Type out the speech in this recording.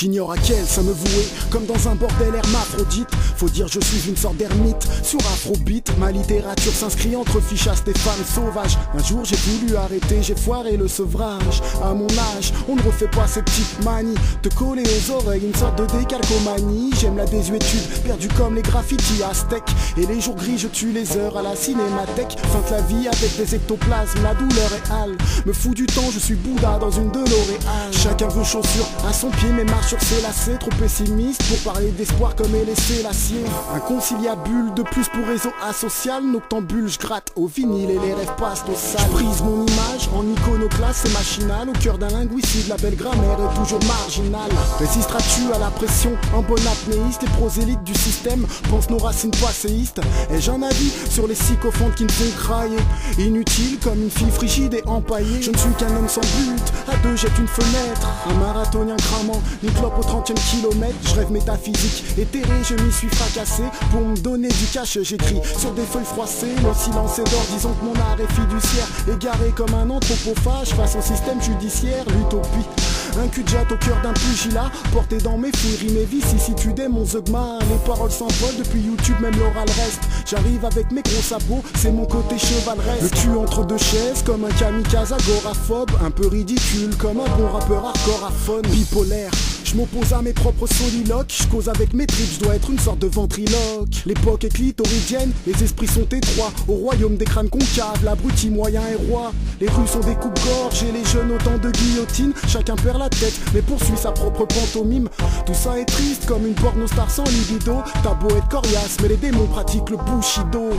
J'ignore à quel ça me vouait, comme dans un bordel hermaphrodite. Faut dire je suis une sorte d'ermite sur Afrobeat. Ma littérature s'inscrit entre fichastes et femmes sauvages. Un jour j'ai voulu arrêter, j'ai foiré le sevrage. À mon âge, on ne refait pas ces petites manies. Te coller aux oreilles, une sorte de décalcomanie. J'aime la désuétude, perdu comme les graffitis aztèques. Et les jours gris, je tue les heures à la cinémathèque. Feinte la vie avec des ectoplasmes, la douleur est hale. Me fous du temps, je suis Bouddha dans une DeLorean. Chacun veut chaussures à son pied, mais marche sur ses lacets. Trop pessimiste pour parler d'espoir comme est laissé l'acier. Inconciliabule de plus pour réseau asocial. Noctambule, je gratte au vinyle et les rêves passent au sale. Brise mon image en iconoclaste, c'est machinal. Au cœur d'un linguicide, la belle grammaire est toujours marginale. Résisteras-tu à la pression en bon apnéiste? Les prosélytes du système pensent nos racines passéistes. Ai-je un avis sur les sycophantes qui me font crailler? Inutile comme une fille frigide et empaillée. Je ne suis qu'un homme sans but, à deux jette une fenêtre. Un marathonien cramant, une clope au 30e kilomètre. Je rêve métaphysique, éthéré, je m'y suis fracassé. Pour me donner du cash, j'écris sur des feuilles froissées. Le silence est d'or, disons que mon art est fiduciaire. Égaré comme un anthropophage face au système judiciaire, l'utopie. Un cul-de-jatte au cœur d'un pugilat, porté dans mes fouilles, mes vicissitudes et mon zeugma. Les paroles s'envolent depuis YouTube, même l'oral reste. J'arrive avec mes gros sabots, c'est mon côté chevaleresque. Le cul entre deux chaises, comme un kamikaze agoraphobe. Un peu ridicule, comme un bon rappeur hardcore aphone. Bipolaire, je m'oppose à mes propres soliloques. Je cause avec mes tripes, je dois être une sorte de ventriloque. L'époque est clitoridienne, les esprits sont étroits. Au royaume des crânes concaves, l'abruti moyen est roi. Les rues sont des coupes-gorges et les jeunes autant de guillotines. Chacun perd la tête, mais poursuit sa propre pantomime. Tout ça est triste comme une pornostar sans libido. T'as beau être coriace, mais les démons pratiquent le bushido.